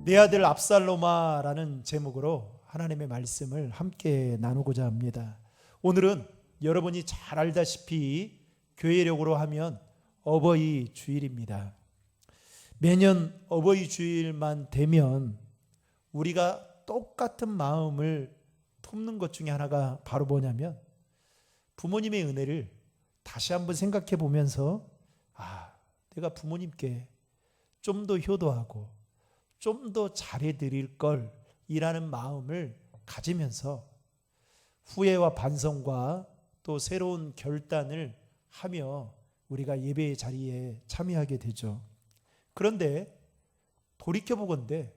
내 아들 압살롬아라는 제목으로 하나님의 말씀을 함께 나누고자 합니다. 오늘은 여러분이 잘 알다시피 교회력으로 하면 어버이 주일입니다. 매년 어버이 주일만 되면 우리가 똑같은 마음을 품는 것 중에 하나가 바로 뭐냐면 부모님의 은혜를 다시 한번 생각해 보면서 내가 부모님께 좀 더 효도하고 좀 더 잘해 드릴 걸 이라는 마음을 가지면서 후회와 반성과 또 새로운 결단을 하며 우리가 예배의 자리에 참여하게 되죠. 그런데 돌이켜보건대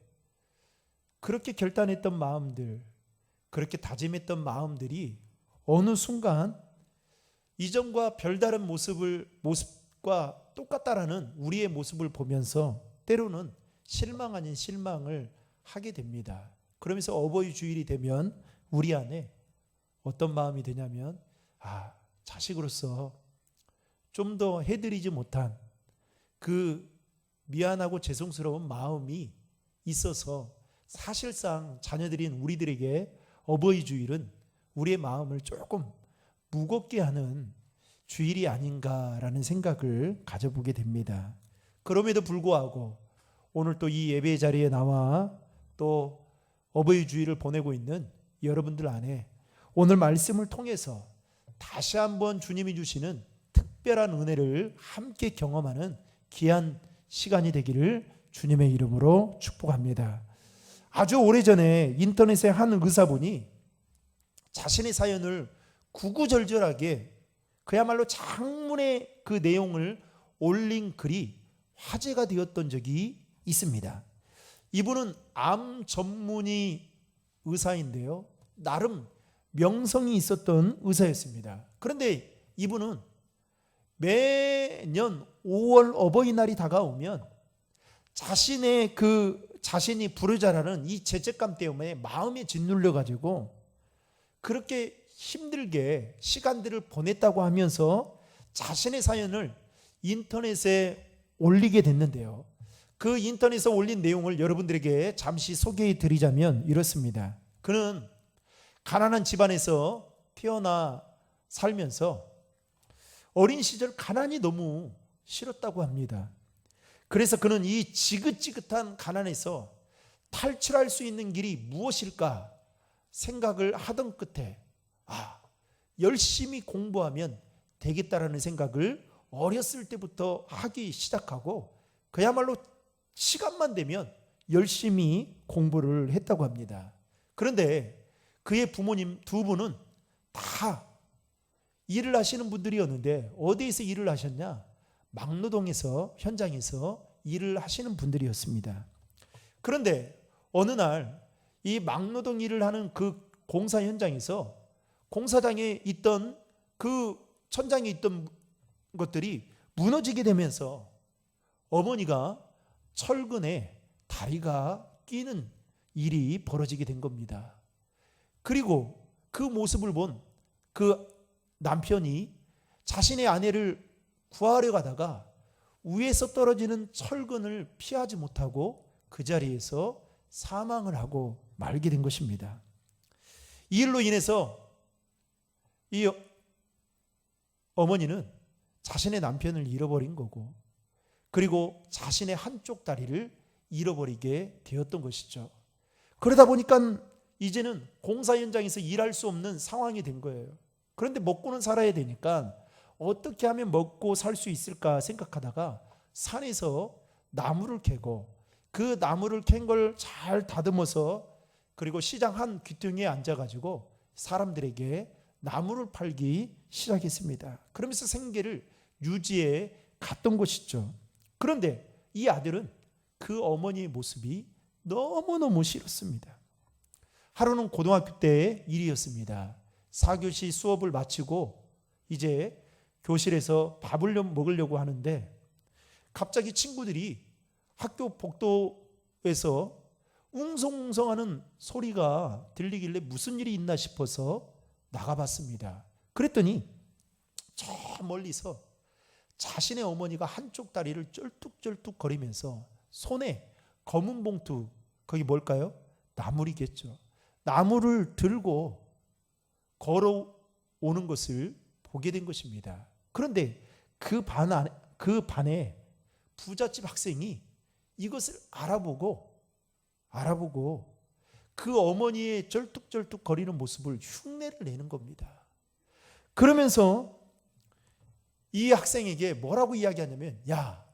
그렇게 결단했던 마음들, 그렇게 다짐했던 마음들이 어느 순간 이전과 별다른 모습과 똑같다라는 우리의 모습을 보면서 때로는 실망 아닌 실망을 하게 됩니다. 그러면서 어버이 주일이 되면 우리 안에 어떤 마음이 드냐면 자식으로서 좀 더 해드리지 못한 그 미안하고 죄송스러운 마음이 있어서 사실상 자녀들인 우리들에게 어버이 주일은 우리의 마음을 조금 무겁게 하는 주일이 아닌가라는 생각을 가져보게 됩니다. 그럼에도 불구하고 오늘 또 이 예배 자리에 나와 또 어버이 주일을 보내고 있는 여러분들 안에 오늘 말씀을 통해서 다시 한번 주님이 주시는 특별한 은혜를 함께 경험하는 귀한 시간이 되기를 주님의 이름으로 축복합니다. 아주 오래전에 인터넷의 한 의사분이 자신의 사연을 구구절절하게 그야말로 장문의 그 내용을 올린 글이 화제가 되었던 적이 있습니다. 이분은 암 전문의 의사인데요, 나름 명성이 있었던 의사였습니다. 그런데 이분은 매년 5월 어버이날이 다가오면 자신이 부르자라는 이 죄책감 때문에 마음에 짓눌려 가지고 그렇게 힘들게 시간들을 보냈다고 하면서 자신의 사연을 인터넷에 올리게 됐는데요. 그 인터넷에 올린 내용을 여러분들에게 잠시 소개해 드리자면 이렇습니다. 그는 가난한 집안에서 태어나 살면서 어린 시절 가난이 너무 싫었다고 합니다. 그래서 그는 이 지긋지긋한 가난에서 탈출할 수 있는 길이 무엇일까 생각을 하던 끝에 열심히 공부하면 되겠다라는 생각을 어렸을 때부터 하기 시작하고 그야말로 시간만 되면 열심히 공부를 했다고 합니다. 그런데 그의 부모님 두 분은 다 일을 하시는 분들이었는데 어디에서 일을 하셨냐? 막노동에서 현장에서 일을 하시는 분들이었습니다. 그런데 어느 날 이 막노동 일을 하는 그 공사 현장에서 공사장에 있던 그 천장에 있던 것들이 무너지게 되면서 어머니가 철근에 다리가 끼는 일이 벌어지게 된 겁니다. 그리고 그 모습을 본 그 남편이 자신의 아내를 구하려 가다가 위에서 떨어지는 철근을 피하지 못하고 그 자리에서 사망을 하고 말게 된 것입니다. 이 일로 인해서 이 어머니는 자신의 남편을 잃어버린 거고 그리고 자신의 한쪽 다리를 잃어버리게 되었던 것이죠. 그러다 보니까 이제는 공사 현장에서 일할 수 없는 상황이 된 거예요. 그런데 먹고는 살아야 되니까 어떻게 하면 먹고 살 수 있을까 생각하다가 산에서 나무를 캐고 그 나무를 캔 걸 잘 다듬어서 그리고 시장 한 귀퉁이에 앉아가지고 사람들에게 나무를 팔기 시작했습니다. 그러면서 생계를 유지해 갔던 것이죠. 그런데 이 아들은 그 어머니의 모습이 너무너무 싫었습니다. 하루는 고등학교 때의 일이었습니다. 4교시 수업을 마치고 이제 교실에서 밥을 먹으려고 하는데 갑자기 친구들이 학교 복도에서 웅성웅성하는 소리가 들리길래 무슨 일이 있나 싶어서 나가봤습니다. 그랬더니 저 멀리서 자신의 어머니가 한쪽 다리를 쩔뚝쩔뚝 거리면서 손에 검은 봉투 거기 뭘까요? 나물이겠죠. 나물을 들고 걸어오는 것을 보게 된 것입니다. 그런데 그 반에 부잣집 학생이 이것을 알아보고 그 어머니의 절뚝절뚝 거리는 모습을 흉내를 내는 겁니다. 그러면서 이 학생에게 뭐라고 이야기하냐면, 야,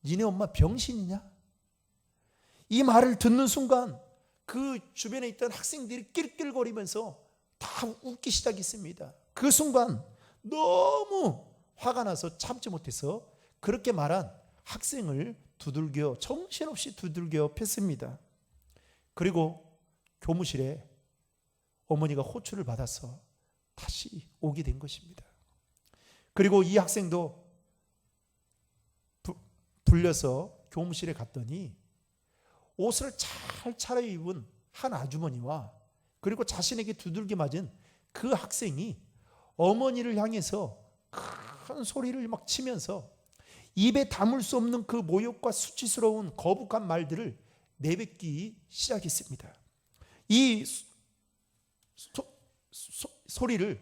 니네 엄마 병신이냐? 이 말을 듣는 순간 그 주변에 있던 학생들이 낄낄거리면서 다 웃기 시작했습니다. 그 순간 너무 화가 나서 참지 못해서 그렇게 말한 학생을 정신없이 두들겨 팼습니다. 그리고 교무실에 어머니가 호출을 받아서 다시 오게 된 것입니다. 그리고 이 학생도 불려서 교무실에 갔더니 옷을 잘 차려입은 한 아주머니와 그리고 자신에게 두들겨 맞은 그 학생이 어머니를 향해서 큰 소리를 막 치면서 입에 담을 수 없는 그 모욕과 수치스러운 거북한 말들을 내뱉기 시작했습니다. 이 소리를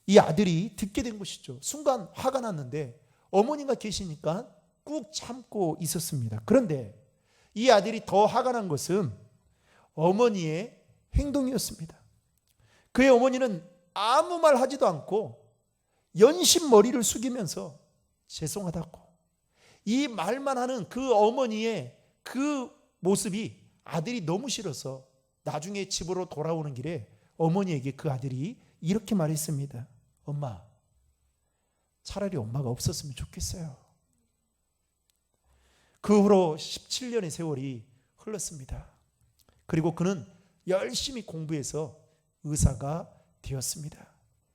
이 아들이 듣게 된 것이죠. 순간 화가 났는데 어머니가 계시니까 꾹 참고 있었습니다. 그런데 이 아들이 더 화가 난 것은 어머니의 행동이었습니다. 그의 어머니는 아무 말 하지도 않고 연신 머리를 숙이면서 죄송하다고, 이 말만 하는 그 어머니의 그 모습이 아들이 너무 싫어서 나중에 집으로 돌아오는 길에 어머니에게 그 아들이 이렇게 말했습니다. 엄마, 차라리 엄마가 없었으면 좋겠어요. 그 후로 17년의 세월이 흘렀습니다. 그리고 그는 열심히 공부해서 의사가 되었습니다.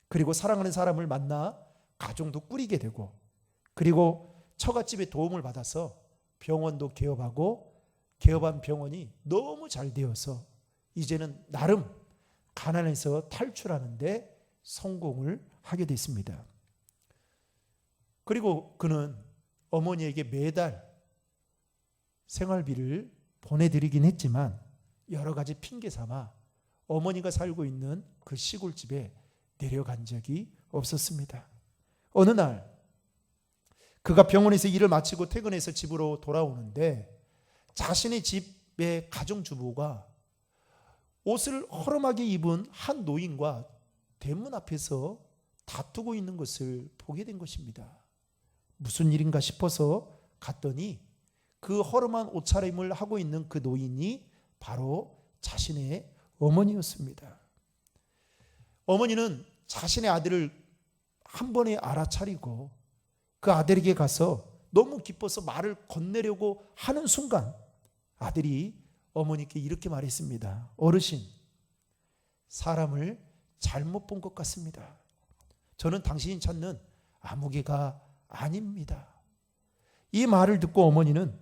그리고 사랑하는 사람을 만나 가정도 꾸리게 되고, 그리고 처갓집의 도움을 받아서 병원도 개업하고, 개업한 병원이 너무 잘 되어서 이제는 나름 가난에서 탈출하는데 성공을 하게 됐습니다. 그리고 그는 어머니에게 매달 생활비를 보내드리긴 했지만 여러 가지 핑계 삼아 어머니가 살고 있는 그 시골집에 내려간 적이 없었습니다. 어느 날 그가 병원에서 일을 마치고 퇴근해서 집으로 돌아오는데 자신의 집의 가정주부가 옷을 허름하게 입은 한 노인과 대문 앞에서 다투고 있는 것을 보게 된 것입니다. 무슨 일인가 싶어서 갔더니 그 허름한 옷차림을 하고 있는 그 노인이 바로 자신의 어머니였습니다. 어머니는 자신의 아들을 한 번에 알아차리고 그 아들에게 가서 너무 기뻐서 말을 건네려고 하는 순간 아들이 어머니께 이렇게 말했습니다. 어르신, 사람을 잘못 본 것 같습니다. 저는 당신이 찾는 아무개가 아닙니다. 이 말을 듣고 어머니는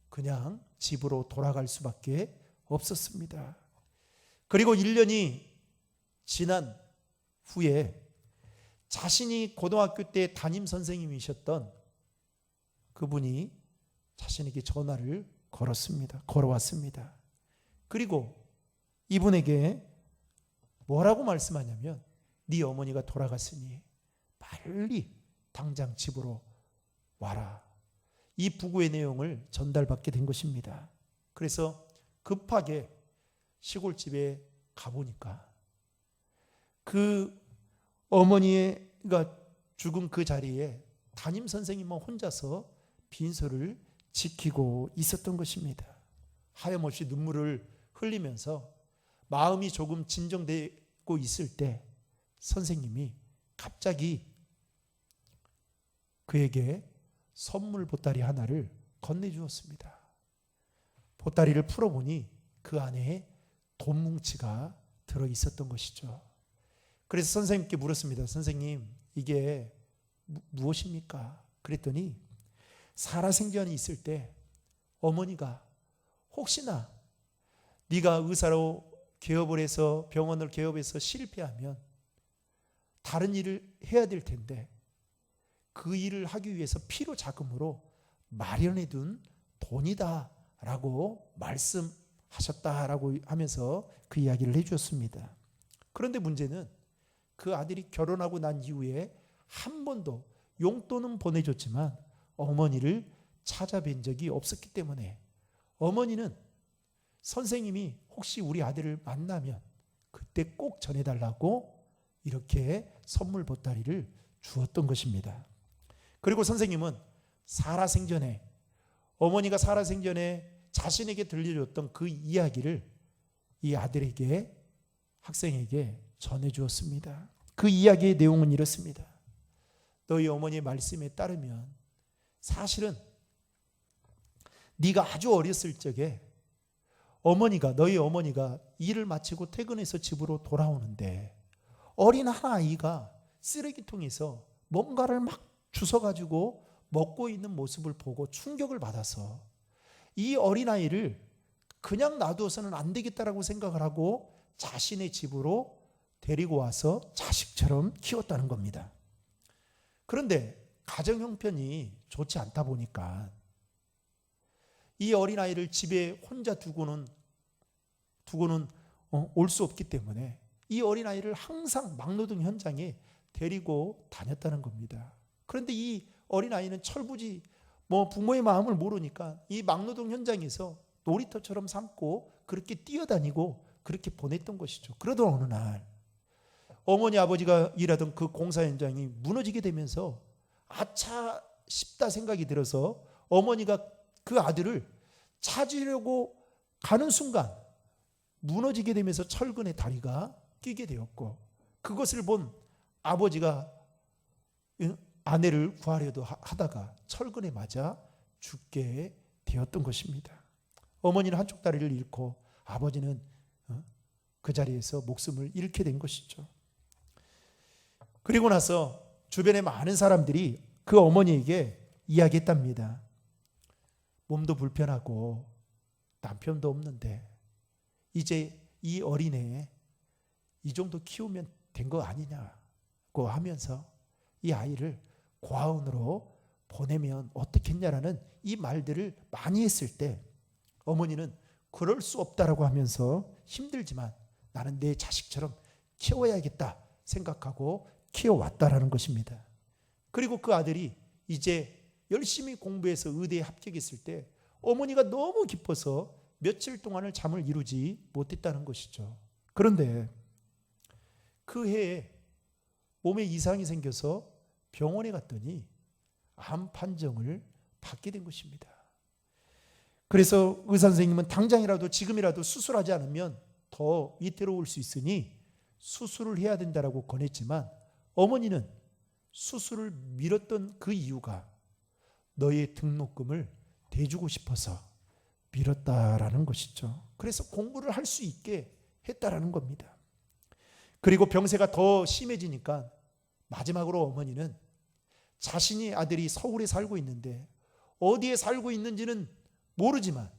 그냥 집으로 돌아갈 수밖에 없었습니다. 그리고 1년이 지난 후에 자신이 고등학교 때 담임 선생님이셨던 그분이 자신에게 전화를 걸어왔습니다. 그리고 이분에게 뭐라고 말씀하냐면, 네 어머니가 돌아갔으니 빨리 당장 집으로 와라. 이 부고의 내용을 전달받게 된 것입니다. 그래서 급하게 시골집에 가보니까 그 어머니가 죽은 그 자리에 담임 선생님만 혼자서 빈소를 지키고 있었던 것입니다. 하염없이 눈물을 흘리면서 마음이 조금 진정되고 있을 때 선생님이 갑자기 그에게 선물 보따리 하나를 건네주었습니다. 보따리를 풀어보니 그 안에 돈 뭉치가 들어있었던 것이죠. 그래서 선생님께 물었습니다. 선생님, 이게 무엇입니까? 그랬더니 살아생전이 있을 때 어머니가 혹시나 네가 의사로 개업을 해서 병원을 개업해서 실패하면 다른 일을 해야 될 텐데 그 일을 하기 위해서 필요 자금으로 마련해 둔 돈이다 라고 하셨다라고 하면서 그 이야기를 해주었습니다. 그런데 문제는 그 아들이 결혼하고 난 이후에 한 번도 용돈은 보내줬지만 어머니를 찾아뵌 적이 없었기 때문에 어머니는 선생님이 혹시 우리 아들을 만나면 그때 꼭 전해달라고 이렇게 선물 보따리를 주었던 것입니다. 그리고 선생님은 살아생전에, 어머니가 살아생전에 자신에게 들려줬던 그 이야기를 이 아들에게, 학생에게 전해주었습니다. 그 이야기의 내용은 이렇습니다. 너희 어머니의 말씀에 따르면 사실은 네가 아주 어렸을 적에 너희 어머니가 일을 마치고 퇴근해서 집으로 돌아오는데 어린 한 아이가 쓰레기통에서 뭔가를 막 주워가지고 먹고 있는 모습을 보고 충격을 받아서 이 어린아이를 그냥 놔두어서는 안 되겠다라고 생각을 하고 자신의 집으로 데리고 와서 자식처럼 키웠다는 겁니다. 그런데 가정 형편이 좋지 않다 보니까 이 어린아이를 집에 혼자 두고는 올 수 없기 때문에 이 어린아이를 항상 막노동 현장에 데리고 다녔다는 겁니다. 그런데 이 어린아이는 철부지 부모의 마음을 모르니까 이 막노동 현장에서 놀이터처럼 삼고 그렇게 뛰어다니고 그렇게 보냈던 것이죠. 그러던 어느 날 어머니 아버지가 일하던 그 공사 현장이 무너지게 되면서 아차 싶다 생각이 들어서 어머니가 그 아들을 찾으려고 가는 순간 무너지게 되면서 철근에 다리가 끼게 되었고, 그것을 본 아버지가 아내를 구하려도 하다가 철근에 맞아 죽게 되었던 것입니다. 어머니는 한쪽 다리를 잃고 아버지는 그 자리에서 목숨을 잃게 된 것이죠. 그리고 나서 주변에 많은 사람들이 그 어머니에게 이야기했답니다. 몸도 불편하고 남편도 없는데 이제 이 어린애 이 정도 키우면 된 거 아니냐고 하면서 이 아이를 고아원으로 보내면 어떻겠냐라는 이 말들을 많이 했을 때 어머니는 그럴 수 없다라고 하면서 힘들지만 나는 내 자식처럼 키워야겠다 생각하고 키워왔다라는 것입니다. 그리고 그 아들이 이제 열심히 공부해서 의대에 합격했을 때 어머니가 너무 기뻐서 며칠 동안을 잠을 이루지 못했다는 것이죠. 그런데 그 해에 몸에 이상이 생겨서 병원에 갔더니 암 판정을 받게 된 것입니다. 그래서 의사 선생님은 당장이라도 지금이라도 수술하지 않으면 더 위태로울 수 있으니 수술을 해야 된다라고 권했지만 어머니는 수술을 미뤘던 그 이유가 너의 등록금을 대주고 싶어서 미뤘다라는 것이죠. 그래서 공부를 할 수 있게 했다라는 겁니다. 그리고 병세가 더 심해지니까 마지막으로 어머니는 자신이 아들이 서울에 살고 있는데 어디에 살고 있는지는 모르지만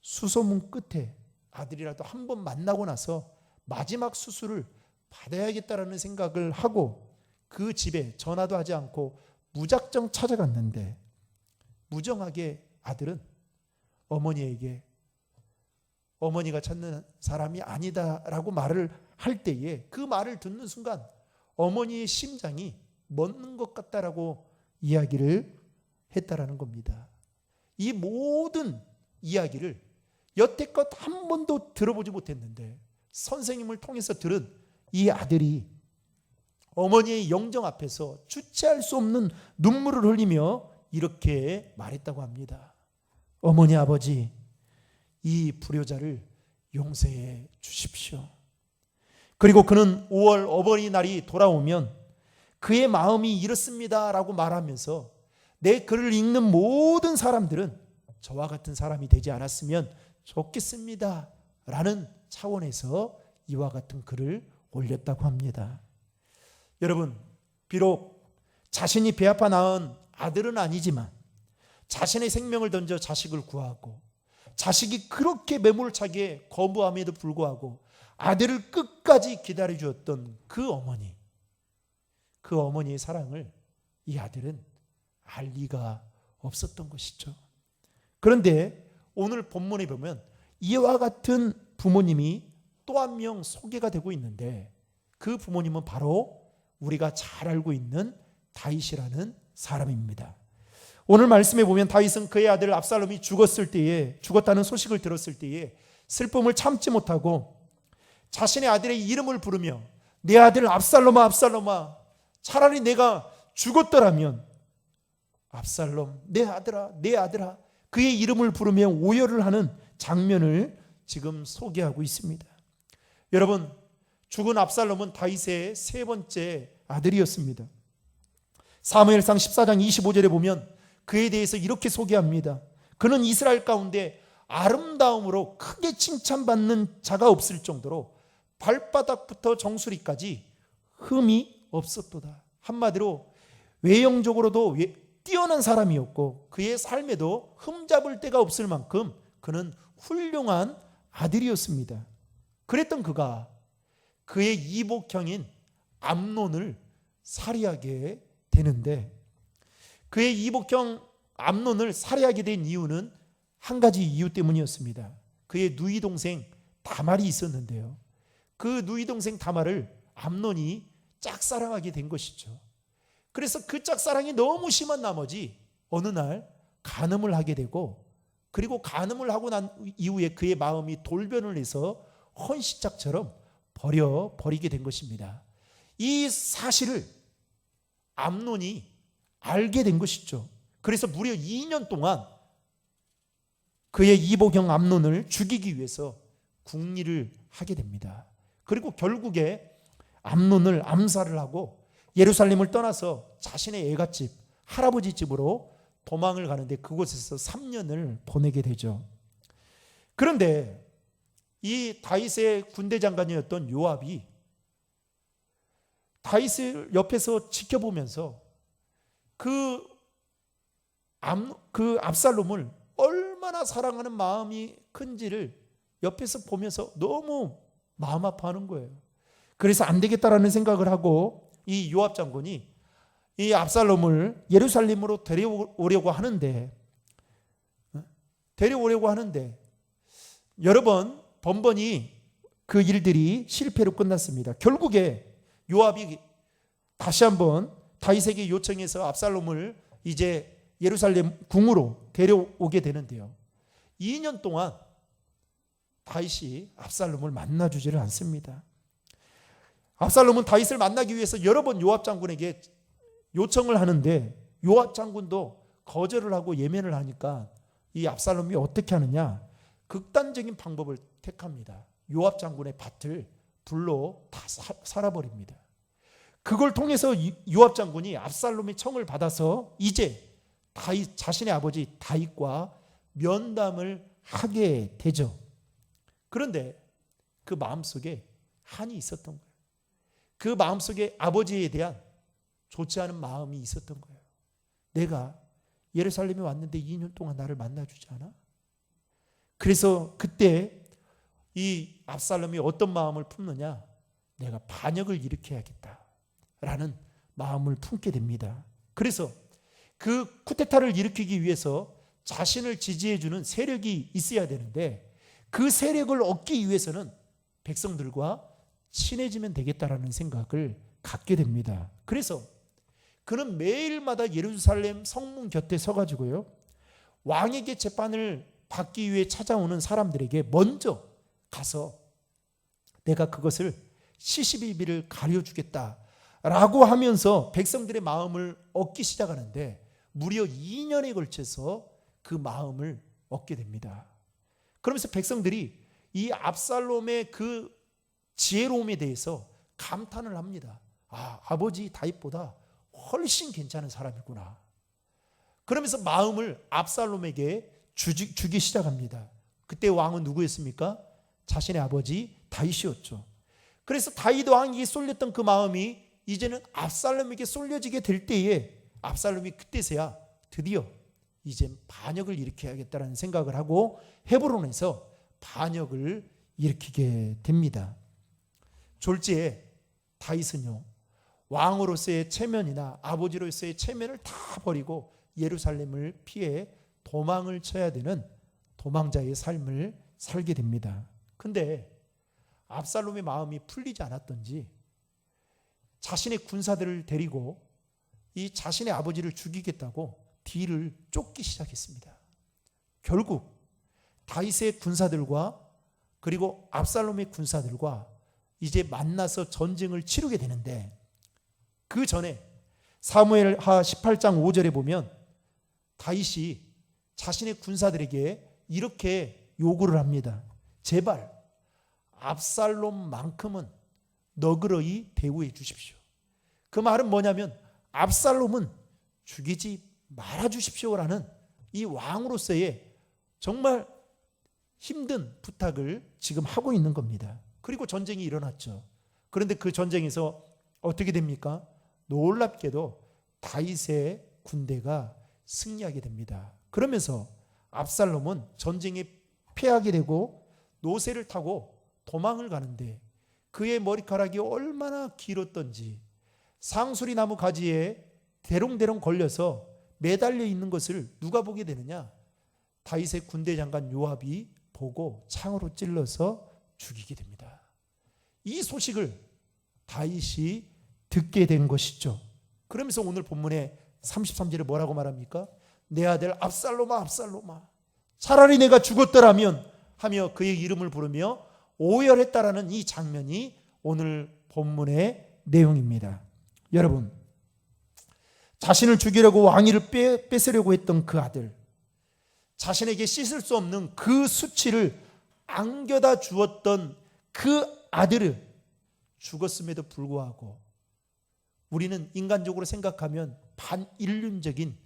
수소문 끝에 아들이라도 한 번 만나고 나서 마지막 수술을 받아야겠다라는 생각을 하고 그 집에 전화도 하지 않고 무작정 찾아갔는데 무정하게 아들은 어머니에게 어머니가 찾는 사람이 아니다라고 말을 할 때에 그 말을 듣는 순간 어머니의 심장이 멎는 것 같다라고 이야기를 했다라는 겁니다. 이 모든 이야기를 여태껏 한 번도 들어보지 못했는데 선생님을 통해서 들은 이 아들이 어머니의 영정 앞에서 주체할 수 없는 눈물을 흘리며 이렇게 말했다고 합니다. 어머니 아버지, 이 불효자를 용서해 주십시오. 그리고 그는 5월 어버이날이 돌아오면 그의 마음이 이렇습니다라고 말하면서 내 글을 읽는 모든 사람들은 저와 같은 사람이 되지 않았으면 좋겠습니다 라는 차원에서 이와 같은 글을 올렸다고 합니다. 여러분, 비록 자신이 배 아파 낳은 아들은 아니지만 자신의 생명을 던져 자식을 구하고 자식이 그렇게 매몰차게 거부함에도 불구하고 아들을 끝까지 기다려주었던 그 어머니의 사랑을 이 아들은 알 리가 없었던 것이죠. 그런데 오늘 본문에 보면 이와 같은 부모님이 또 한 명 소개가 되고 있는데, 그 부모님은 바로 우리가 잘 알고 있는 다윗이라는 사람입니다. 오늘 말씀에 보면 다윗은 그의 아들 압살롬이 죽었다는 소식을 들었을 때에 슬픔을 참지 못하고 자신의 아들의 이름을 부르며, 내 아들 압살롬아, 압살롬아, 차라리 내가 죽었더라면, 압살롬 내 아들아, 내 아들아, 그의 이름을 부르며 오열을 하는 장면을 지금 소개하고 있습니다. 여러분, 죽은 압살롬은 다윗의 세 번째 아들이었습니다. 사무엘상 14장 25절에 보면 그에 대해서 이렇게 소개합니다. 그는 이스라엘 가운데 아름다움으로 크게 칭찬받는 자가 없을 정도로 발바닥부터 정수리까지 흠이 없었도다. 한마디로 외형적으로도 뛰어난 사람이었고 그의 삶에도 흠잡을 데가 없을 만큼 그는 훌륭한 아들이었습니다. 그랬던 그가 그의 이복형인 암논을 살해하게 되는데, 그의 이복형 암논을 살해하게 된 이유는 한 가지 이유 때문이었습니다. 그의 누이 동생 다말이 있었는데요, 그 누이 동생 다말을 암논이 짝사랑하게 된 것이죠. 그래서 그 짝사랑이 너무 심한 나머지 어느 날 간음을 하게 되고, 그리고 간음을 하고 난 이후에 그의 마음이 돌변을 해서 헌시짝처럼 버리게 된 것입니다. 이 사실을 암논이 알게 된 것이죠. 그래서 무려 2년 동안 그의 이복형 암논을 죽이기 위해서 궁리를 하게 됩니다. 그리고 결국에 암논을 암살을 하고 예루살렘을 떠나서 자신의 애갓집, 할아버지 집으로 도망을 가는데 그곳에서 3년을 보내게 되죠. 그런데 이 다윗의 군대 장관이었던 요압이 다윗을 옆에서 지켜보면서 그 압살롬을 얼마나 사랑하는 마음이 큰지를 옆에서 보면서 너무 마음 아파하는 거예요. 그래서 안 되겠다라는 생각을 하고 이 요압 장군이 이 압살롬을 예루살렘으로 데려오려고 하는데 여러 번 번번이 그 일들이 실패로 끝났습니다. 결국에 요압이 다시 한번 다윗에게 요청해서 압살롬을 이제 예루살렘 궁으로 데려오게 되는데요, 2년 동안 다윗이 압살롬을 만나주지를 않습니다. 압살롬은 다윗을 만나기 위해서 여러 번 요압 장군에게 요청을 하는데 요압 장군도 거절을 하고 예면을 하니까 이 압살롬이 어떻게 하느냐, 극단적인 방법을 택합니다. 요압 장군의 밭을 불로 다 살아버립니다. 그걸 통해서 요압 장군이 압살롬의 청을 받아서 이제 다윗, 자신의 아버지 다윗과 면담을 하게 되죠. 그런데 그 마음속에 한이 있었던 거예요. 그 마음속에 아버지에 대한 좋지 않은 마음이 있었던 거예요. 내가 예루살렘에 왔는데 2년 동안 나를 만나주지 않아? 그래서 그때 이 압살롬이 어떤 마음을 품느냐, 내가 반역을 일으켜야겠다라는 마음을 품게 됩니다. 그래서 그 쿠데타를 일으키기 위해서 자신을 지지해주는 세력이 있어야 되는데 그 세력을 얻기 위해서는 백성들과 친해지면 되겠다라는 생각을 갖게 됩니다. 그래서 그는 매일마다 예루살렘 성문 곁에 서가지고요, 왕에게 재판을 받기 위해 찾아오는 사람들에게 먼저 가서 내가 그것을 시시비비를 가려주겠다라고 하면서 백성들의 마음을 얻기 시작하는데 무려 2년에 걸쳐서 그 마음을 얻게 됩니다. 그러면서 백성들이 이 압살롬의 그 지혜로움에 대해서 감탄을 합니다. 아버지 다윗보다 훨씬 괜찮은 사람이구나. 그러면서 마음을 압살롬에게 주기 시작합니다. 그때 왕은 누구였습니까? 자신의 아버지 다윗이었죠. 그래서 다윗 왕에게 쏠렸던 그 마음이 이제는 압살롬에게 쏠려지게 될 때에 압살롬이 그때서야 드디어 이제 반역을 일으켜야겠다는 생각을 하고 헤브론에서 반역을 일으키게 됩니다. 졸지에 다윗은요, 왕으로서의 체면이나 아버지로서의 체면을 다 버리고 예루살렘을 피해 도망을 쳐야 되는 도망자의 삶을 살게 됩니다. 근데 압살롬의 마음이 풀리지 않았던지 자신의 군사들을 데리고 이 자신의 아버지를 죽이겠다고 뒤를 쫓기 시작했습니다. 결국 다윗의 군사들과 그리고 압살롬의 군사들과 이제 만나서 전쟁을 치르게 되는데, 그 전에 사무엘하 18장 5절에 보면 다윗이 자신의 군사들에게 이렇게 요구를 합니다. 제발 압살롬만큼은 너그러이 대우해 주십시오. 그 말은 뭐냐면 압살롬은 죽이지 말아 주십시오라는 이 왕으로서의 정말 힘든 부탁을 지금 하고 있는 겁니다. 그리고 전쟁이 일어났죠. 그런데 그 전쟁에서 어떻게 됩니까? 놀랍게도 다윗의 군대가 승리하게 됩니다. 그러면서 압살롬은 전쟁에 패하게 되고 노새를 타고 도망을 가는데, 그의 머리카락이 얼마나 길었던지 상수리 나무 가지에 대롱대롱 걸려서 매달려 있는 것을 누가 보게 되느냐? 다윗의 군대 장관 요압이 보고 창으로 찔러서 죽이게 됩니다. 이 소식을 다윗이 듣게 된 것이죠. 그러면서 오늘 본문의 33절에 뭐라고 말합니까? 내 아들 압살롬아, 압살롬아, 차라리 내가 죽었더라면 하며 그의 이름을 부르며 오열했다라는 이 장면이 오늘 본문의 내용입니다. 여러분, 자신을 죽이려고 왕위를 뺏으려고 했던 그 아들, 자신에게 씻을 수 없는 그 수치를 안겨다 주었던 그 아들을 죽었음에도 불구하고 우리는 인간적으로 생각하면 반인륜적인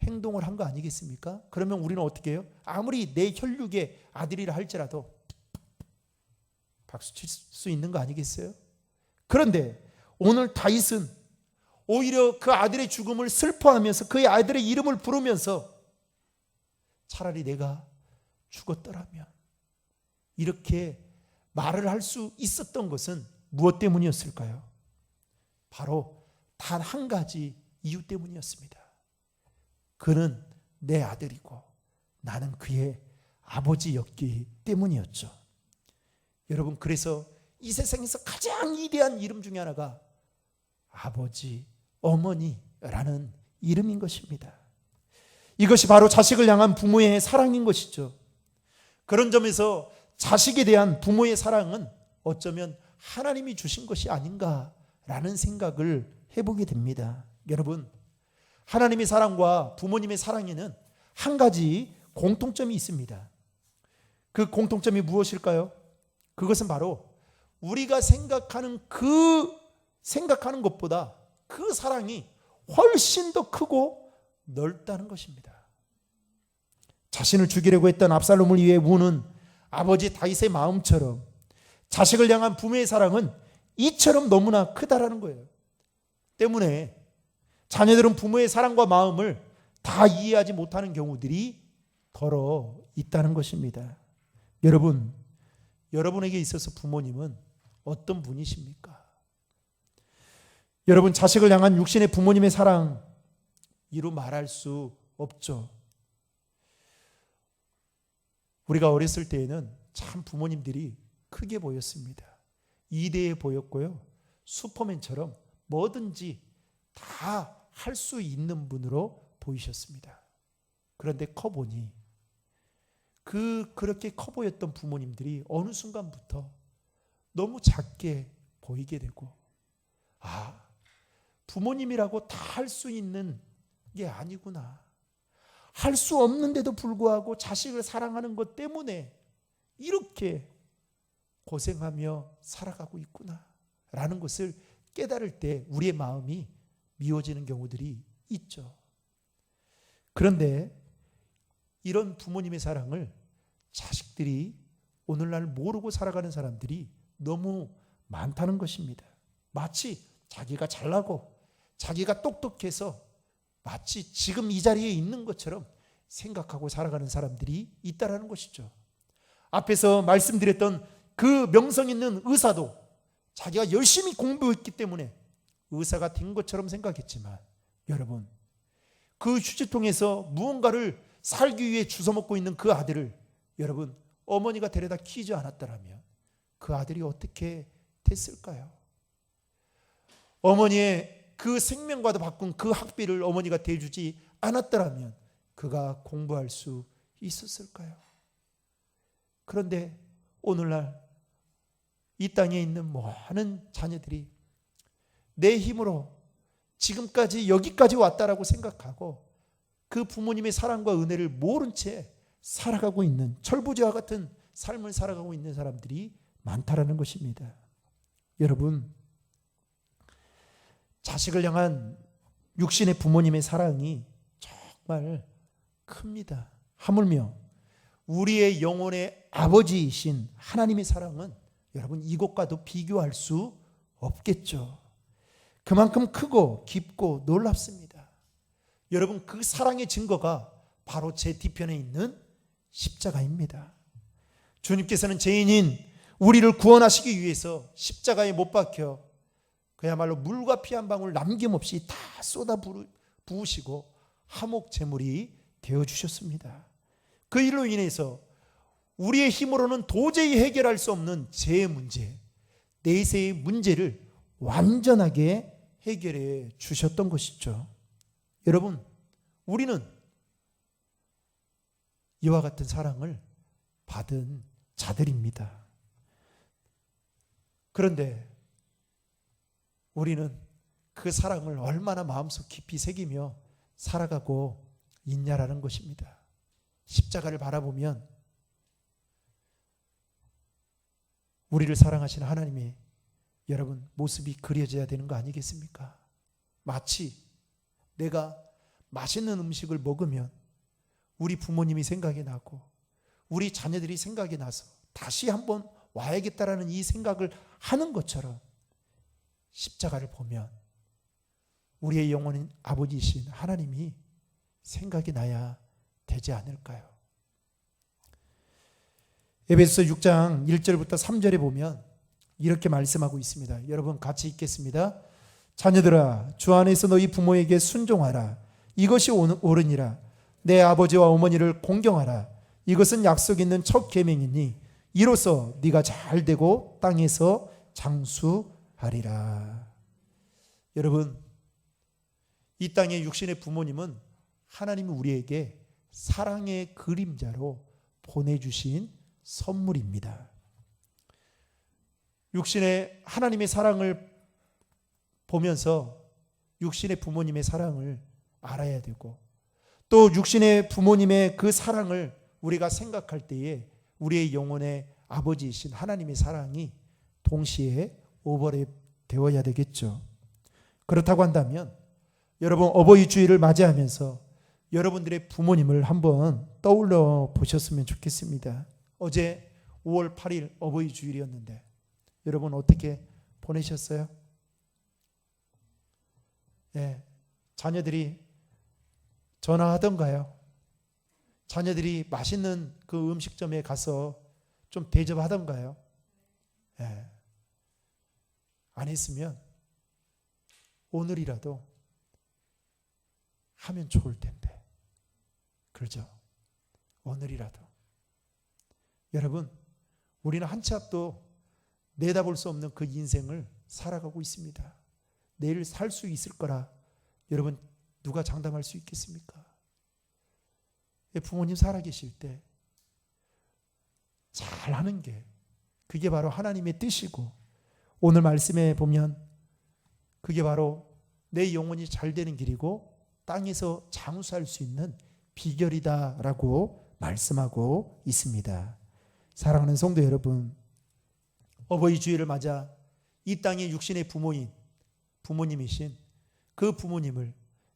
행동을 한 거 아니겠습니까? 그러면 우리는 어떻게 해요? 아무리 내 혈육의 아들이라 할지라도 박수 칠 수 있는 거 아니겠어요? 그런데 오늘 다윗은 오히려 그 아들의 죽음을 슬퍼하면서 그의 아들의 이름을 부르면서 차라리 내가 죽었더라면, 이렇게 말을 할 수 있었던 것은 무엇 때문이었을까요? 바로 단 한 가지 이유 때문이었습니다. 그는 내 아들이고 나는 그의 아버지였기 때문이었죠. 여러분, 그래서 이 세상에서 가장 위대한 이름 중에 하나가 아버지, 어머니라는 이름인 것입니다. 이것이 바로 자식을 향한 부모의 사랑인 것이죠. 그런 점에서 자식에 대한 부모의 사랑은 어쩌면 하나님이 주신 것이 아닌가라는 생각을 해보게 됩니다. 여러분, 하나님의 사랑과 부모님의 사랑에는 한 가지 공통점이 있습니다. 그 공통점이 무엇일까요? 그것은 바로 우리가 생각하는 것보다 그 사랑이 훨씬 더 크고 넓다는 것입니다. 자신을 죽이려고 했던 압살롬을 위해 우는 아버지 다윗의 마음처럼 자식을 향한 부모의 사랑은 이처럼 너무나 크다라는 거예요. 때문에 자녀들은 부모의 사랑과 마음을 다 이해하지 못하는 경우들이 더러 있다는 것입니다. 여러분, 여러분에게 있어서 부모님은 어떤 분이십니까? 여러분, 자식을 향한 육신의 부모님의 사랑 이루 말할 수 없죠. 우리가 어렸을 때에는 참 부모님들이 크게 보였습니다. 이대해 보였고요, 슈퍼맨처럼 뭐든지 다 할 수 있는 분으로 보이셨습니다. 그런데 커보니 그렇게 커 보였던 부모님들이 어느 순간부터 너무 작게 보이게 되고, 부모님이라고 다 할 수 있는 게 아니구나, 할 수 없는데도 불구하고 자식을 사랑하는 것 때문에 이렇게 고생하며 살아가고 있구나 라는 것을 깨달을 때 우리의 마음이 미워지는 경우들이 있죠. 그런데 이런 부모님의 사랑을 자식들이 오늘날 모르고 살아가는 사람들이 너무 많다는 것입니다. 마치 자기가 잘나고 자기가 똑똑해서 마치 지금 이 자리에 있는 것처럼 생각하고 살아가는 사람들이 있다는 것이죠. 앞에서 말씀드렸던 그 명성 있는 의사도 자기가 열심히 공부했기 때문에 의사가 된 것처럼 생각했지만, 여러분, 그 휴지통에서 무언가를 살기 위해 주워 먹고 있는 그 아들을 여러분 어머니가 데려다 키지 않았더라면 그 아들이 어떻게 됐을까요? 어머니의 그 생명과도 바꾼 그 학비를 어머니가 대주지 않았더라면 그가 공부할 수 있었을까요? 그런데 오늘날 이 땅에 있는 많은 자녀들이 내 힘으로 지금까지 여기까지 왔다라고 생각하고 그 부모님의 사랑과 은혜를 모른 채 살아가고 있는, 철부지와 같은 삶을 살아가고 있는 사람들이 많다라는 것입니다. 여러분, 자식을 향한 육신의 부모님의 사랑이 정말 큽니다. 하물며 우리의 영혼의 아버지이신 하나님의 사랑은 여러분 이것과도 비교할 수 없겠죠. 그만큼 크고 깊고 놀랍습니다. 여러분, 그 사랑의 증거가 바로 제 뒤편에 있는 십자가입니다. 주님께서는 죄인인 우리를 구원하시기 위해서 십자가에 못 박혀 그야말로 물과 피 한 방울 남김없이 다 쏟아 부으시고 화목 제물이 되어주셨습니다. 그 일로 인해서 우리의 힘으로는 도저히 해결할 수 없는 죄의 문제, 내세의 문제를 완전하게 해결해 주셨던 것이죠. 여러분, 우리는 이와 같은 사랑을 받은 자들입니다. 그런데 우리는 그 사랑을 얼마나 마음속 깊이 새기며 살아가고 있냐라는 것입니다. 십자가를 바라보면 우리를 사랑하시는 하나님의 여러분 모습이 그려져야 되는 거 아니겠습니까? 마치 내가 맛있는 음식을 먹으면 우리 부모님이 생각이 나고 우리 자녀들이 생각이 나서 다시 한번 와야겠다라는 이 생각을 하는 것처럼 십자가를 보면 우리의 영혼인 아버지이신 하나님이 생각이 나야 되지 않을까요? 에베소서 6장 1절부터 3절에 보면 이렇게 말씀하고 있습니다. 여러분 같이 읽겠습니다. 자녀들아, 주 안에서 너희 부모에게 순종하라. 이것이 옳으니라. 내 아버지와 어머니를 공경하라. 이것은 약속 있는 첫 계명이니 이로써 네가 잘 되고 땅에서 장수하리라. 여러분, 이 땅의 육신의 부모님은 하나님이 우리에게 사랑의 그림자로 보내주신 선물입니다. 육신의 하나님의 사랑을 보면서 육신의 부모님의 사랑을 알아야 되고 또 육신의 부모님의 그 사랑을 우리가 생각할 때에 우리의 영혼의 아버지이신 하나님의 사랑이 동시에 오버랩 되어야 되겠죠. 그렇다고 한다면 여러분 어버이 주일을 맞이하면서 여러분들의 부모님을 한번 떠올려 보셨으면 좋겠습니다. 어제 5월 8일 어버이 주일이었는데 여러분 어떻게 보내셨어요? 네, 자녀들이 전화하던가요? 자녀들이 맛있는 그 음식점에 가서 좀 대접하던가요? 네. 안 했으면 오늘이라도 하면 좋을 텐데. 그렇죠? 오늘이라도. 여러분, 우리는 한치 앞도 내다볼 수 없는 그 인생을 살아가고 있습니다. 내일 살 수 있을 거라 여러분 누가 장담할 수 있겠습니까? 부모님 살아계실 때 잘하는 게 그게 바로 하나님의 뜻이고 오늘 말씀에 보면 그게 바로 내 영혼이 잘 되는 길이고 땅에서 장수할 수 있는 비결이다라고 말씀하고 있습니다. 사랑하는 성도 여러분, 어버이 주일을 맞아 이 땅의 육신의 부모님이신 그 부모님을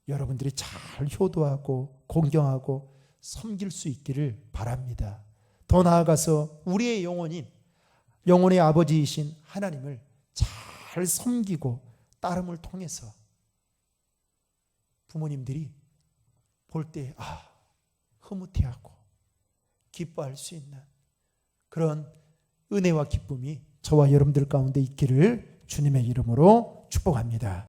여러분들이 잘 효도하고 공경하고 섬길 수 있기를 바랍니다. 더 나아가서 우리의 영혼의 아버지이신 하나님을 잘 섬기고 따름을 통해서 부모님들이 볼 때 흐뭇해하고 기뻐할 수 있는 그런 은혜와 기쁨이 저와 여러분들 가운데 있기를 주님의 이름으로 축복합니다.